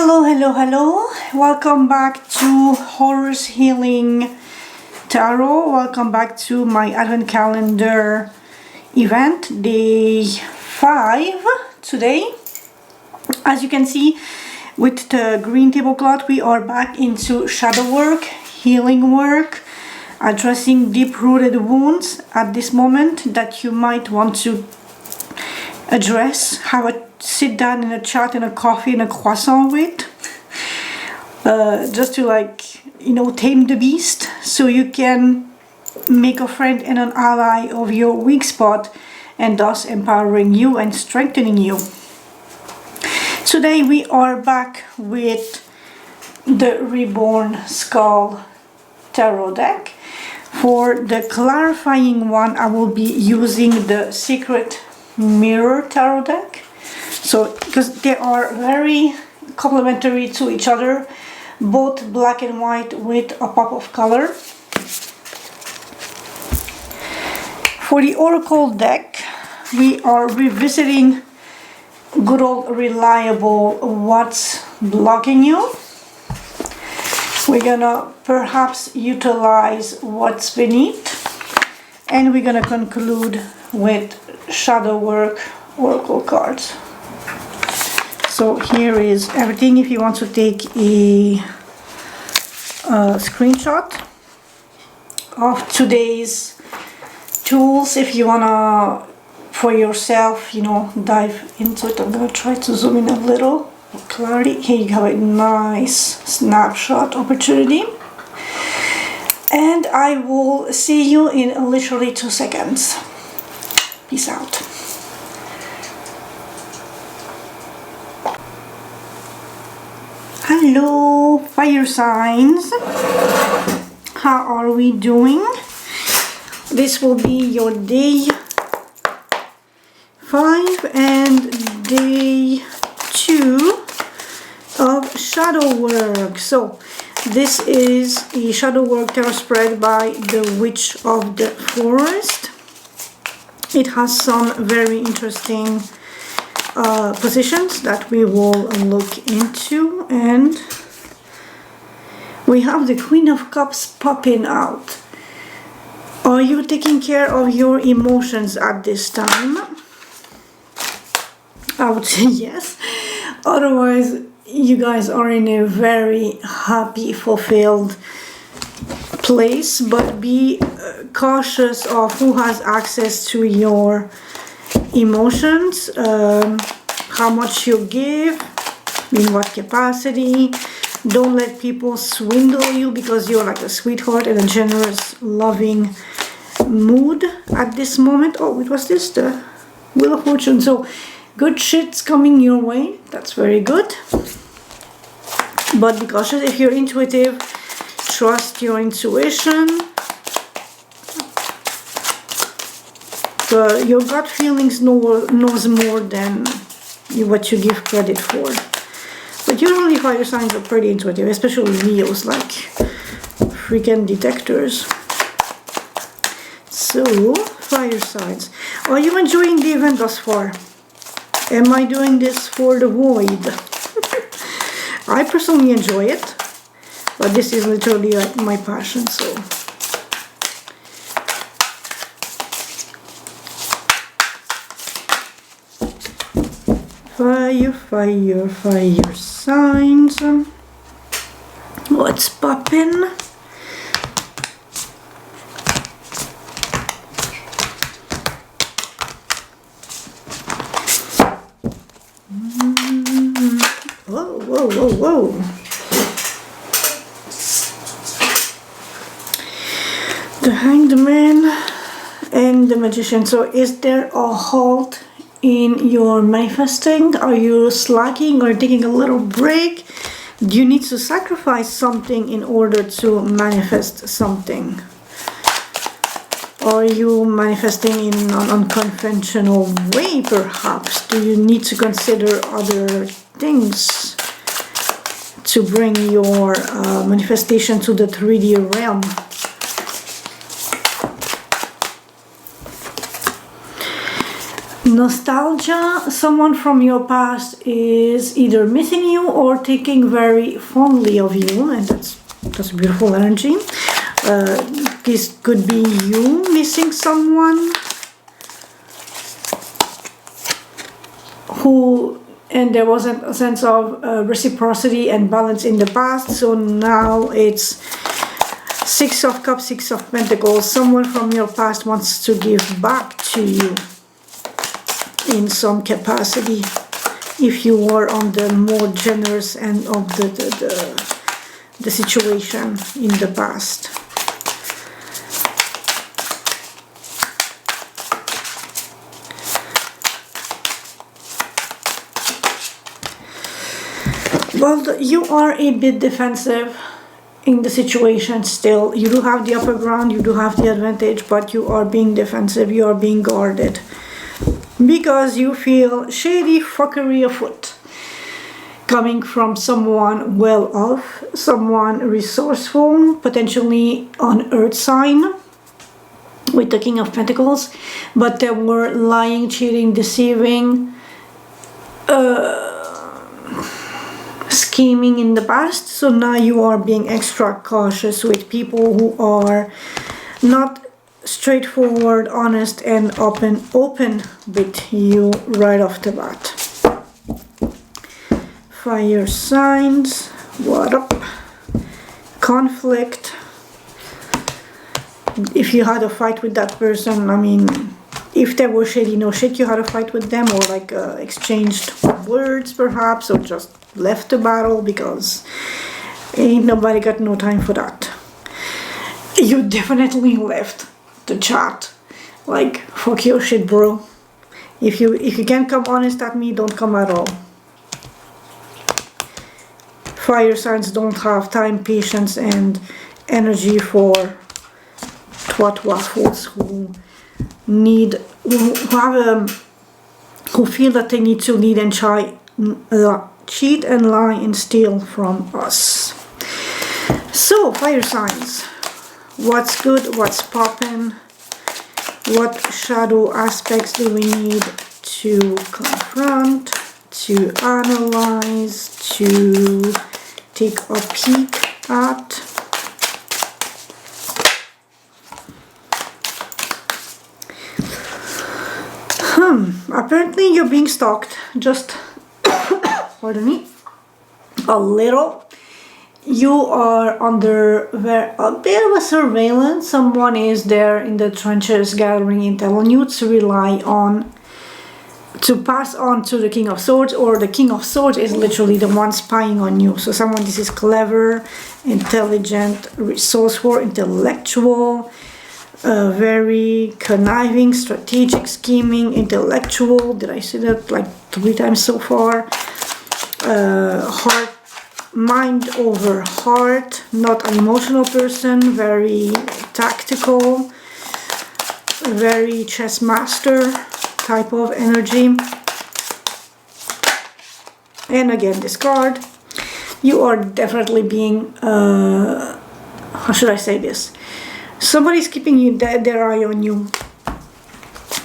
Hello, hello, hello. Welcome back to Horus Healing Tarot. Welcome back to my Advent Calendar event, day 5 today. As you can see, with the green tablecloth, we are back into shadow work, healing work, addressing deep-rooted wounds at this moment that you might want to address, have a sit down in a chat and a coffee and a croissant with, just to tame the beast so you can make a friend and an ally of your weak spot, and thus empowering you and strengthening you. Today we are back with the Reborn Skull tarot deck. For the clarifying one, I will be using the Secret Mirror tarot deck. So, because they are very complementary to each other, both black and white with a pop of color. For the Oracle deck, we are revisiting good old reliable what's blocking you. We're gonna perhaps utilize what's beneath, and we're gonna conclude with shadow work oracle cards. So here is everything. If you want to take a screenshot of today's tools, if you wanna for yourself, dive into it. I'm gonna try to zoom in a little clarity. Here you have a nice snapshot opportunity, and I will see you in literally 2 seconds. Peace out. Hello, fire signs. How are we doing? This will be your day 5 and day 2 of shadow work. So this is a shadow work tarot spread by the Witch of the Forest. It has some very interesting positions that we will look into, and we have the Queen of Cups popping out. Are you taking care of your emotions at this time? I would say yes. Otherwise, you guys are in a very happy, fulfilled place, but be cautious of who has access to your emotions, how much you give, in what capacity. Don't let people swindle you because you're like a sweetheart in a generous, loving mood at this moment. Oh, it was this, the Wheel of Fortune. So good shit's coming your way. That's very good. But be cautious if you're intuitive. Trust your intuition. Your gut feelings knows more than what you give credit for. But usually fire signs are pretty intuitive, especially Leos, like freaking detectors. So, fire signs. Are you enjoying the event thus far? Am I doing this for the void? I personally enjoy it, but this is literally like my passion, so. Fire, fire, fire signs. What's poppin'? Whoa, whoa, whoa, whoa. The Hanged Man and the Magician. So is there a halt in your manifesting? Are you slacking or taking a little break? Do you need to sacrifice something in order to manifest something? Are you manifesting in an unconventional way, perhaps? Do you need to consider other things to bring your manifestation to the 3D realm? Nostalgia, someone from your past is either missing you or thinking very fondly of you, and that's beautiful energy. This could be you missing someone who, and there was a sense of reciprocity and balance in the past, so now it's Six of Cups, Six of Pentacles. Someone from your past wants to give back to you in some capacity, if you were on the more generous end of the situation in the past. Well, you are a bit defensive in the situation still. You do have the upper ground, you do have the advantage, but you are being defensive, you are being guarded. Because you feel shady fuckery afoot. Coming from someone well off, someone resourceful, potentially on earth sign, with the King of Pentacles, but they were lying, cheating, deceiving, scheming in the past. So now you are being extra cautious with people who are not straightforward, honest, and open with you right off the bat. Fire signs, what up? Conflict. If you had a fight with that person, I mean, if they were shady, no shit, you had a fight with them, or like exchanged words perhaps, or just left the battle because ain't nobody got no time for that. You definitely left the chat. Like, fuck your shit, bro. If you can't come honest at me, don't come at all. Fire signs don't have time, patience, and energy for twat waffles who feel that they need to lead and cheat and lie and steal from us. So, fire signs. What's good? What's poppin'? What shadow aspects do we need to confront, to analyze, to take a peek at? Apparently you're being stalked, just pardon me, a little. You are under a bit of a surveillance. Someone is there in the trenches gathering intel on you to rely on, to pass on to the King of Swords, or the King of Swords is literally the one spying on you. So someone, this is clever, intelligent, resourceful, intellectual, very conniving, strategic, scheming, intellectual. Did I say that like 3 times so far? Mind over heart, not an emotional person, very tactical, very chess master type of energy. And again, this card, you are definitely being, how should I say this? Somebody's keeping their eye on you.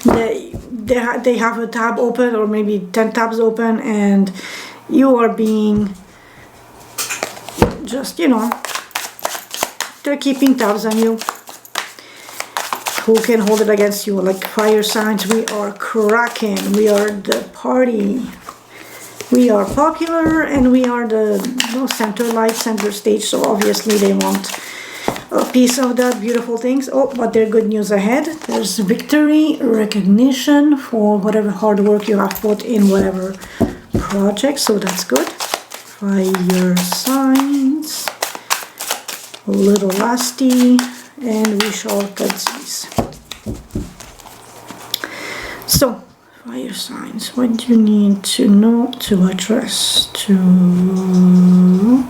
They have a tab open, or maybe 10 tabs open, and you are being just, you know, they're keeping tabs on you. Who can hold it against you? Like fire signs, we are cracking. We are the party. We are popular, and we are the center light, center stage. So obviously they want a piece of that beautiful things. Oh, but there's good news ahead. There's victory, recognition for whatever hard work you have put in whatever project. So that's good. Fire signs, a little lasty, and we shall cut these. So, fire signs, what do you need to know, to address, to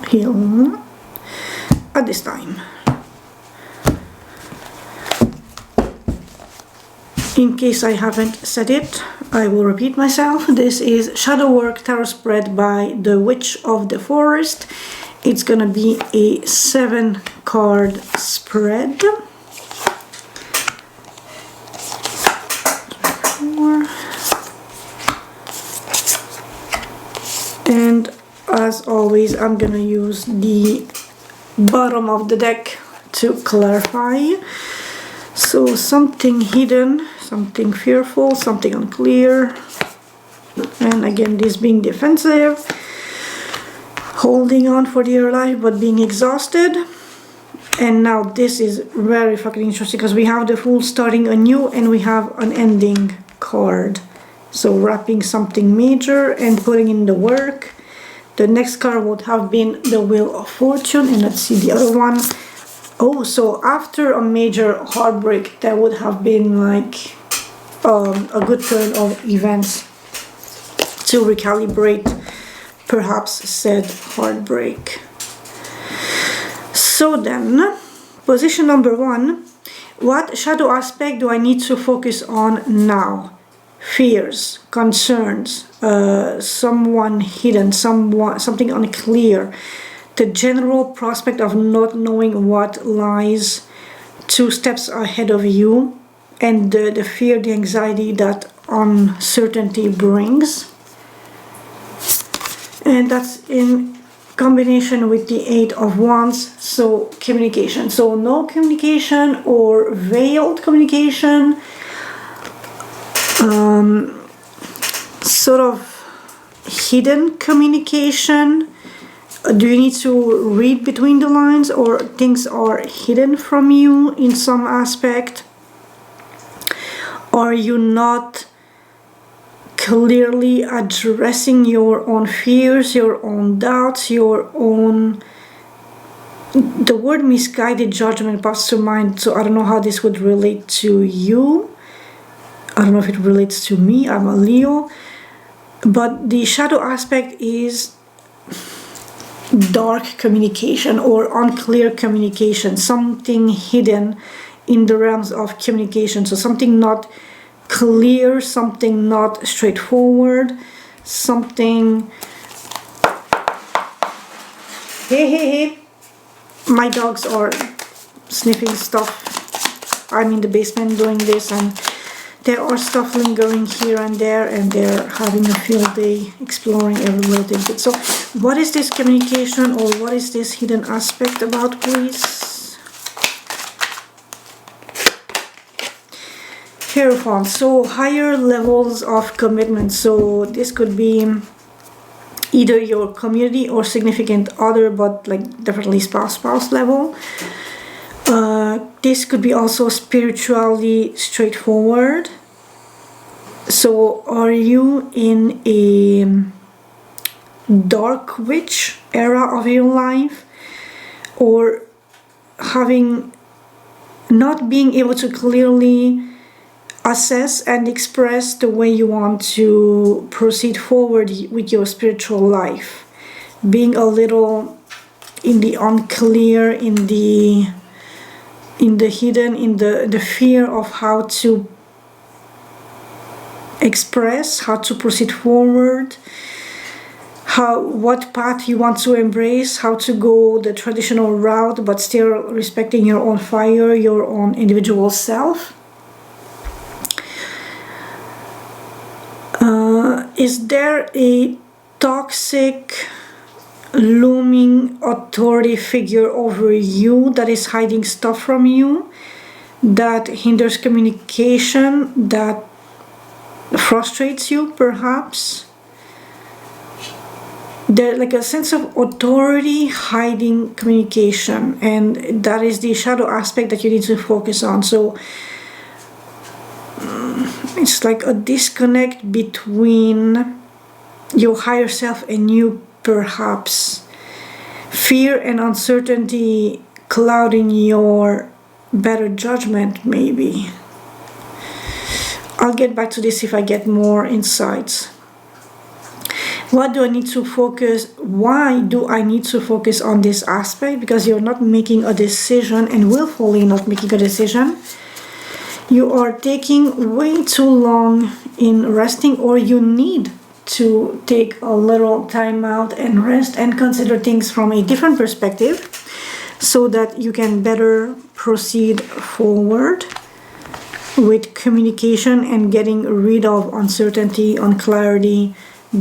heal at this time? In case I haven't said it, I will repeat myself. This is Shadow Work Tarot spread by the Witch of the Forest. It's gonna be a 7-card spread. 4, as always, I'm gonna use the bottom of the deck to clarify. So something hidden, something fearful, something unclear, and again this being defensive, holding on for dear life but being exhausted. And now this is very fucking interesting because we have the Fool starting anew and we have an ending card. So wrapping something major and putting in the work. The next card would have been the Wheel of Fortune, and let's see the other one. Oh, so after a major heartbreak, that would have been like a good turn of events to recalibrate perhaps said heartbreak. So then, position number 1, what shadow aspect do I need to focus on now? Fears, concerns, someone hidden, something unclear, the general prospect of not knowing what lies 2 steps ahead of you, and the fear, the anxiety that uncertainty brings. And that's in combination with the 8 of Wands, so communication. So no communication or veiled communication, sort of hidden communication. Do you need to read between the lines, or things are hidden from you in some aspect? Are you not clearly addressing your own fears, your own doubts, your own... The word misguided judgment pops to mind, so I don't know how this would relate to you. I don't know if it relates to me, I'm a Leo. But the shadow aspect is dark communication or unclear communication, something hidden in the realms of communication. So something not clear, something not straightforward, something... Hey, my dogs are sniffing stuff. I'm in the basement doing this, and there are stuff lingering here and there, and they're having a field day exploring every little bit. So what is this communication, or what is this hidden aspect about, please? Hierophant, so higher levels of commitment. So this could be either your community or significant other, but like definitely spouse level. This could be also spiritually straightforward. So are you in a dark witch era of your life, or not being able to clearly assess and express the way you want to proceed forward with your spiritual life, being a little in the unclear, in the hidden, in the fear of how to express, how to proceed forward, what path you want to embrace, how to go the traditional route but still respecting your own fire, your own individual self. Is there a toxic looming authority figure over you that is hiding stuff from you, that hinders communication, that frustrates you perhaps? There's like a sense of authority hiding communication, and that is the shadow aspect that you need to focus on. So it's like a disconnect between your higher self and you, perhaps. Fear and uncertainty clouding your better judgment, maybe. I'll get back to this if I get more insights. What do I need to focus? Why do I need to focus on this aspect? Because you're not making a decision, and willfully not making a decision. You are taking way too long in resting, or you need to take a little time out and rest and consider things from a different perspective so that you can better proceed forward with communication and getting rid of uncertainty, unclarity,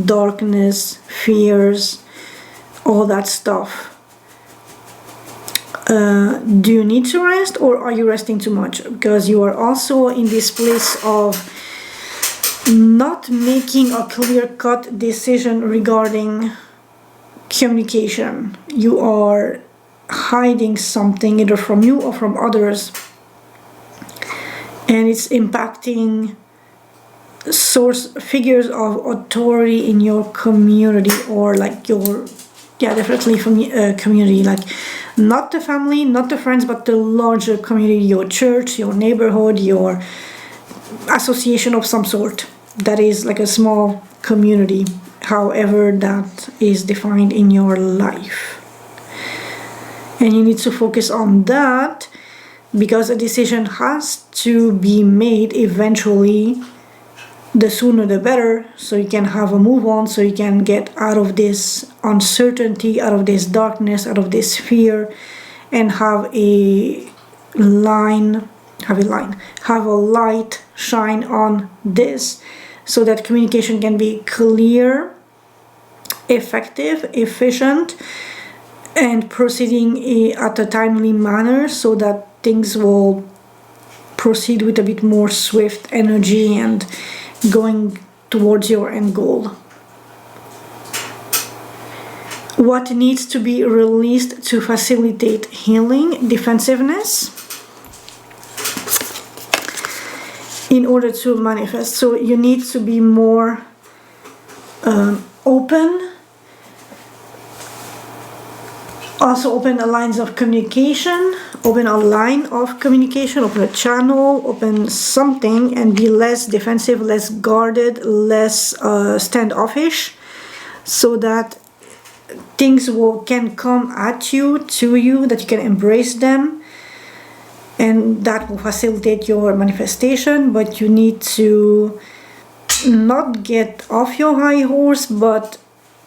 darkness, fears, all that stuff. Do you need to rest, or are you resting too much? Because you are also in this place of not making a clear-cut decision regarding communication. You are hiding something either from you or from others, and it's impacting source figures of authority in your community, or like your, yeah, definitely from community, like not the family, not the friends, but the larger community, your church, your neighborhood, your association of some sort. That is like a small community, however that is defined in your life. And you need to focus on that, because a decision has to be made eventually. The sooner the better, so you can have a move on, so you can get out of this uncertainty, out of this darkness, out of this fear, and have a light shine on this, so that communication can be clear, effective, efficient, and proceeding at a timely manner, so that things will proceed with a bit more swift energy and going towards your end goal. What needs to be released to facilitate healing? Defensiveness, in order to manifest. So you need to be more open. Also open the lines of communication, open a line of communication, open a channel, open something, and be less defensive, less guarded, less standoffish, so that things can come at you, to you, that you can embrace them, and that will facilitate your manifestation. But you need to not get off your high horse, but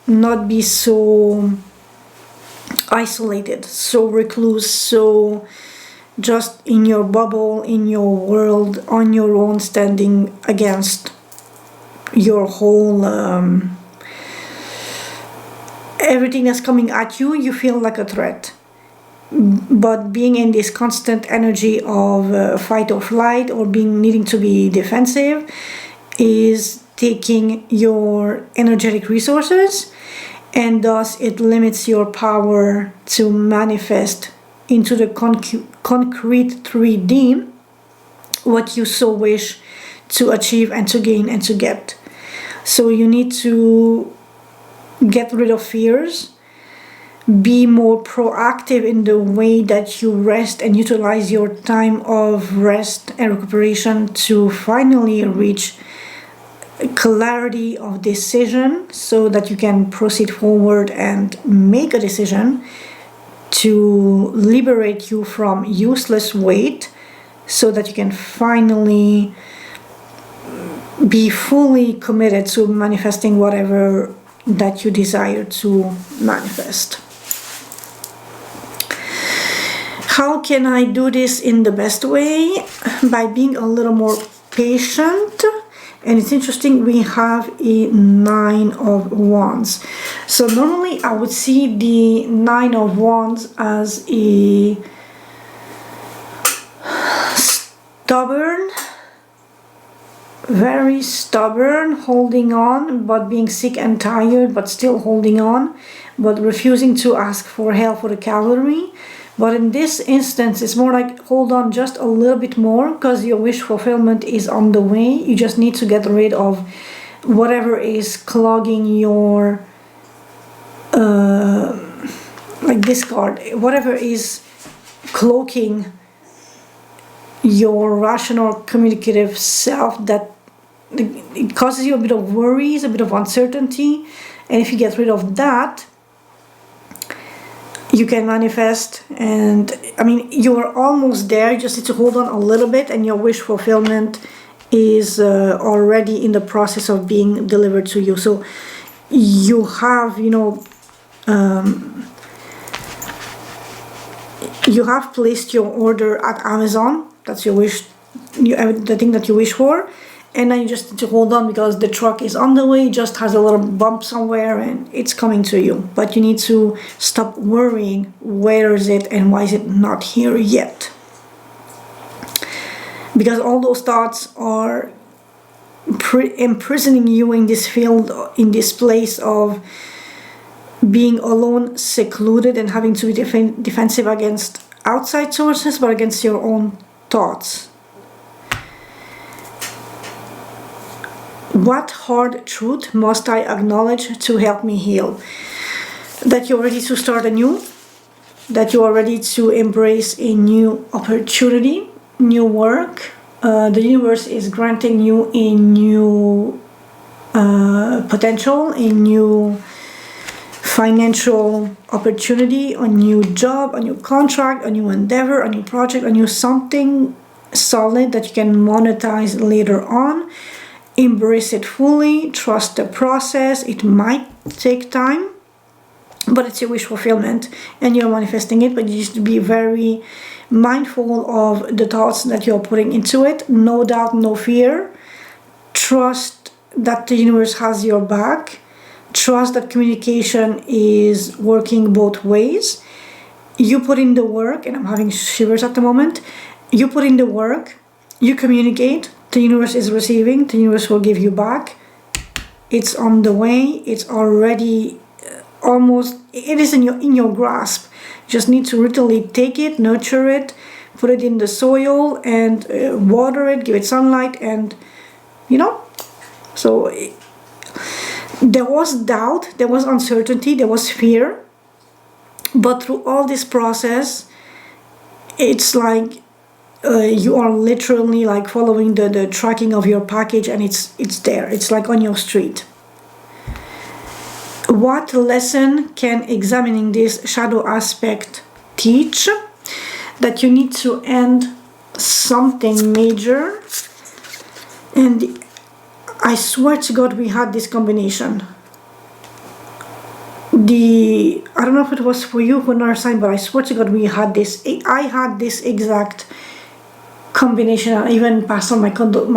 not be so isolated, so recluse, so just in your bubble, in your world, on your own, standing against your whole everything that's coming at you. You feel like a threat, but being in this constant energy of fight or flight, or needing to be defensive, is taking your energetic resources, and thus it limits your power to manifest into the concrete 3D what you so wish to achieve and to gain and to get. So you need to get rid of fears, be more proactive in the way that you rest and utilize your time of rest and recuperation to finally reach clarity of decision, so that you can proceed forward and make a decision to liberate you from useless weight, so that you can finally be fully committed to manifesting whatever that you desire to manifest. How can I do this in the best way? By being a little more patient. And it's interesting, we have a 9 of Wands. So normally I would see the 9 of Wands as a stubborn, very stubborn, holding on, but being sick and tired, but still holding on, but refusing to ask for help for the cavalry. But in this instance, it's more like, hold on just a little bit more, because your wish fulfillment is on the way. You just need to get rid of whatever is clogging your, like this card, whatever is cloaking your rational communicative self, that it causes you a bit of worries, a bit of uncertainty. And if you get rid of that, you can manifest. And I mean, you're almost there. You just need to hold on a little bit, and your wish fulfillment is already in the process of being delivered to you. So you have, you have placed your order at Amazon. That's your wish, the thing that you wish for, and then you just need to hold on because the truck is on the way, just has a little bump somewhere and it's coming to you. But you need to stop worrying, where is it and why is it not here yet? Because all those thoughts are imprisoning you in this field, in this place of being alone, secluded, and having to be defensive against outside sources, but against your own thoughts. What hard truth must I acknowledge to help me heal? That you're ready to start anew, that you are ready to embrace a new opportunity, new work. The universe is granting you a new potential, a new financial opportunity, a new job, a new contract, a new endeavor, a new project, a new something solid that you can monetize later on. Embrace it fully, trust the process. It might take time, but it's your wish fulfillment and you're manifesting it, but you need to be very mindful of the thoughts that you're putting into it. No doubt, no fear. Trust that the universe has your back. Trust that communication is working both ways. You put in the work, and I'm having shivers at the moment. You put in the work, you communicate, the universe is receiving, the universe will give you back. It's on the way, it's already almost, it is in your grasp. You just need to literally take it, nurture it, put it in the soil and water it, give it sunlight, and so there was doubt, there was uncertainty, there was fear, but through all this process, it's like you are literally like following the tracking of your package, and it's there, it's like on your street. What lesson can examining this shadow aspect teach? That you need to end something major. And I swear to God, we had this combination. I don't know if it was for you, for another sign, but I swear to God, we had this. I had this exact combination. I even passed on my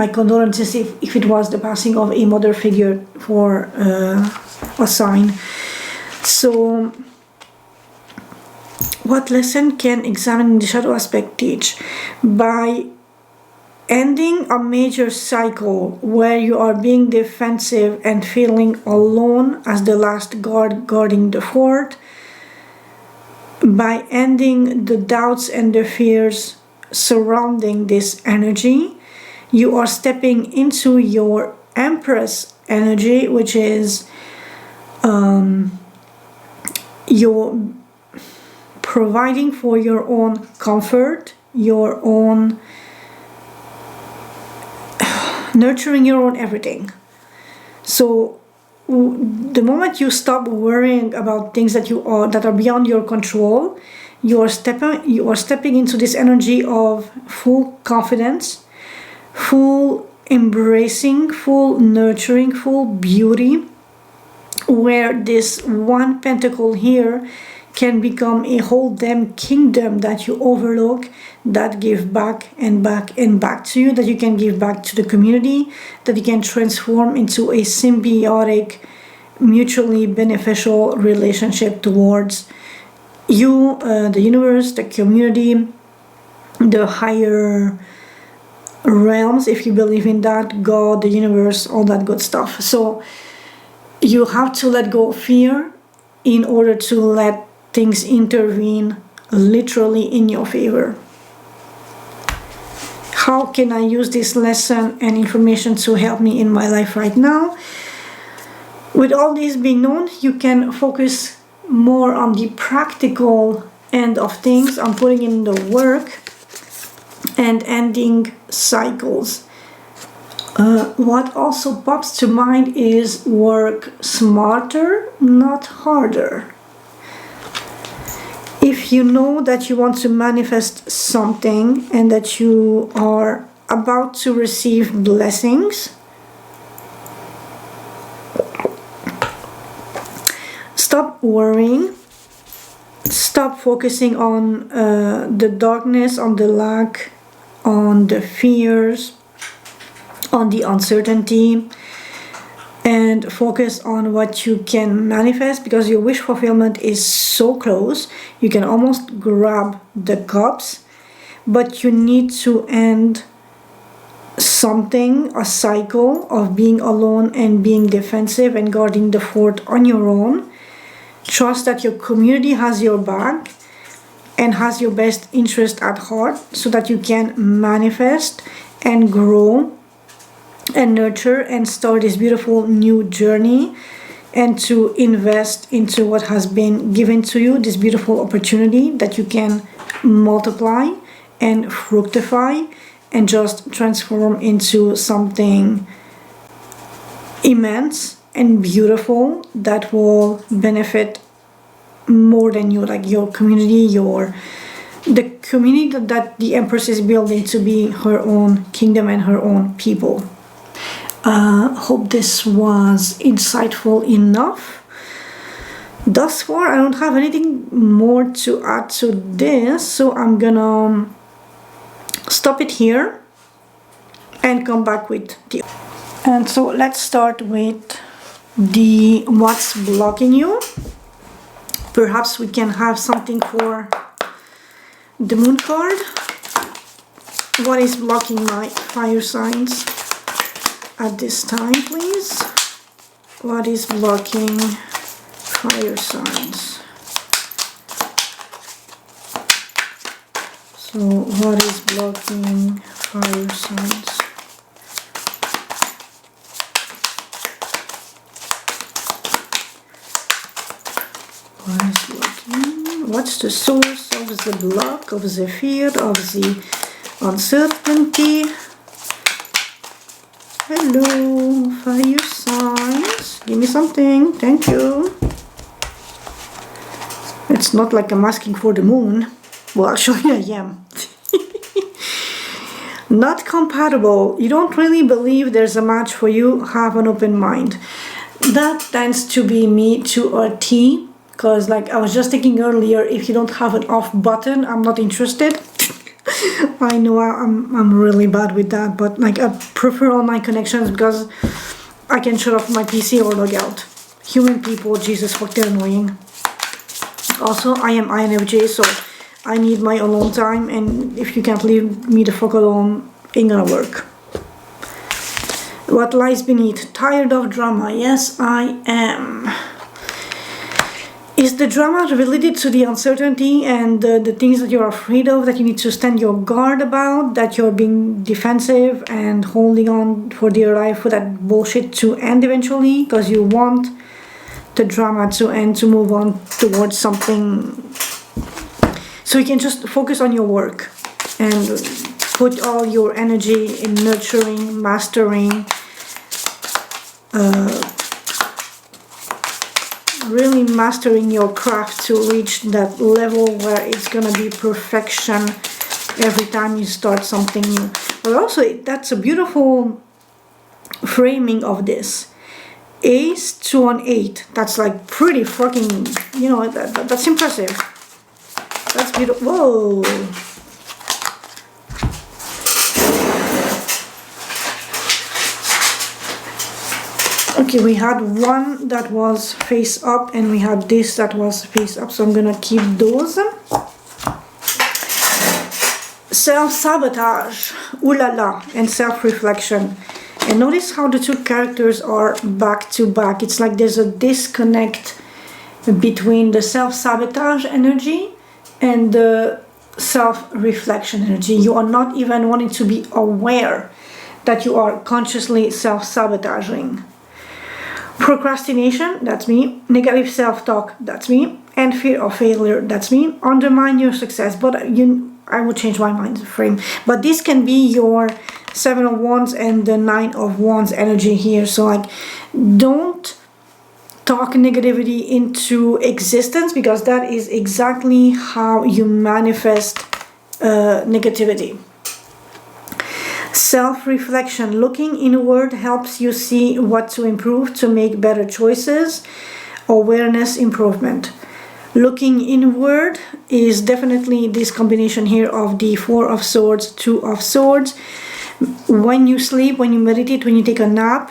condolences if it was the passing of a mother figure for a sign. So, what lesson can examining the shadow aspect teach? By ending a major cycle where you are being defensive and feeling alone as the last guard guarding the fort, by ending the doubts and the fears surrounding this energy, you are stepping into your Empress energy, which is you're providing for your own comfort, your own nurturing your own everything. So the moment you stop worrying about things that are beyond your control, you are stepping into this energy of full confidence, full embracing, full nurturing, full beauty, where this one pentacle here can become a whole damn kingdom that you overlook, that give back and back and back to you, that you can give back to the community, that you can transform into a symbiotic, mutually beneficial relationship towards you, the universe, the community, the higher realms, if you believe in that, God, the universe, all that good stuff. So you have to let go of fear in order to let things intervene literally in your favor. How can I use this lesson and information to help me in my life right now? With all this being known, you can focus more on the practical end of things, on putting in the work and ending cycles. What also pops to mind is work smarter, not harder. If you know that you want to manifest something and that you are about to receive blessings, stop worrying, stop focusing on the darkness, on the lack, on the fears, on the uncertainty and focus on what you can manifest, because your wish fulfillment is so close. You can almost grab the cups, but you need to end something, a cycle of being alone and being defensive and guarding the fort on your own. Trust that your community has your back and has your best interest at heart, so that you can manifest and grow and nurture and start this beautiful new journey, and to invest into what has been given to you, this beautiful opportunity that you can multiply and fructify and just transform into something immense and beautiful that will benefit more than you, like your community, the community that the Empress is building to be her own kingdom and her own people. Hope this was insightful enough. Thus far, I don't have anything more to add to this, so I'm gonna stop it here and come back with the. And so let's start with the what's blocking you. Perhaps we can have something for the moon card. What is blocking my fire signs at this time, please? What is blocking fire signs? So what is blocking fire signs? What is blocking? What's the source of the block, of the fear, of the uncertainty? Hello, fire signs. Give me something. Thank you. It's not like I'm asking for the moon. Well, actually I am. Not compatible. You don't really believe there's a match for you. Have an open mind. That tends to be me to a T. Because like I was just thinking earlier, if you don't have an off button, I'm not interested. I know I'm really bad with that, but like I prefer online connections because I can shut off my PC or log out. Human people, Jesus fuck, they're annoying. Also, I am INFJ, so I need my alone time, and if you can't leave me the fuck alone, ain't gonna work. What lies beneath? Tired of drama? Yes, I am. Is the drama related to the uncertainty and the things that you're afraid of, that you need to stand your guard about, that you're being defensive and holding on for dear life for that bullshit to end eventually, because you want the drama to end, to move on towards something, so you can just focus on your work and put all your energy in nurturing, mastering, really mastering your craft to reach that level where it's gonna be perfection every time you start something new. But also, that's a beautiful framing of this. Ace to an 8. That's like pretty fucking, you know, that's impressive. That's beautiful. Whoa. Okay, we had one that was face up and we had this that was face up, so I'm gonna keep those. Self-sabotage, ooh la la, and self-reflection. And notice how the two characters are back to back. It's like there's a disconnect between the self-sabotage energy and the self-reflection energy. You are not even wanting to be aware that you are consciously self-sabotaging. Procrastination, that's me. Negative self-talk, that's me. And fear of failure, that's me. Undermine your success, but I will change my mind frame. But this can be your 7 of Wands and the 9 of Wands energy here. So like, don't talk negativity into existence, because that is exactly how you manifest negativity. Self-reflection, looking inward helps you see what to improve to make better choices. Awareness improvement. Looking inward is definitely this combination here of the 4 of Swords, 2 of Swords. When you sleep, when you meditate, when you take a nap,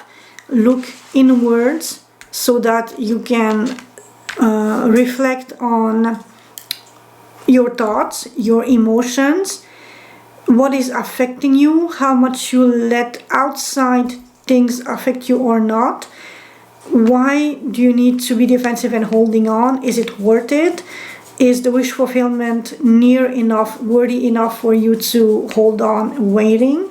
look inwards so that you can reflect on your thoughts, your emotions, what is affecting you, how much you let outside things affect you or not. Why do you need to be defensive and holding on? Is it worth it? Is the wish fulfillment near enough, worthy enough for you to hold on waiting?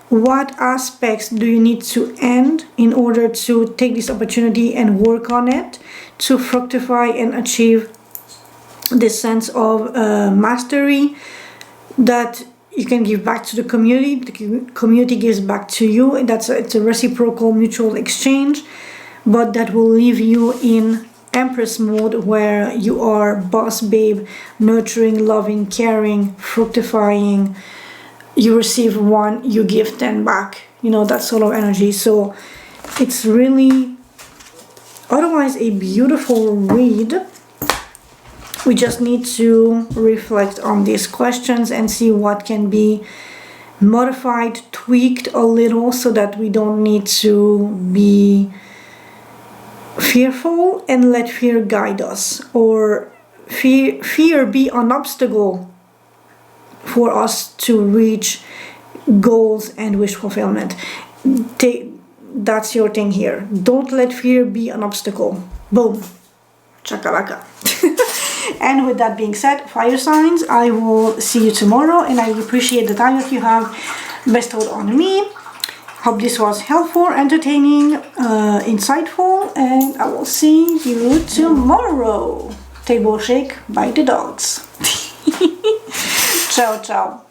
What aspects do you need to end in order to take this opportunity and work on it to fructify and achieve this sense of mastery that you can give back to the community? The community gives back to you, and it's a reciprocal mutual exchange, but that will leave you in Empress mode, where you are boss babe, nurturing, loving, caring, fructifying. You receive 1, you give 10 back, you know, that sort of energy. So it's really otherwise a beautiful read. We just need to reflect on these questions and see what can be modified, tweaked a little, so that we don't need to be fearful and let fear guide us, or fear be an obstacle for us to reach goals and wish fulfillment. That's your thing here. Don't let fear be an obstacle. Boom. Chakalaka. And with that being said, fire signs, I will see you tomorrow, and I appreciate the time that you have bestowed on me. Hope this was helpful, entertaining, insightful, and I will see you tomorrow. Table shake by the dogs. Ciao, ciao.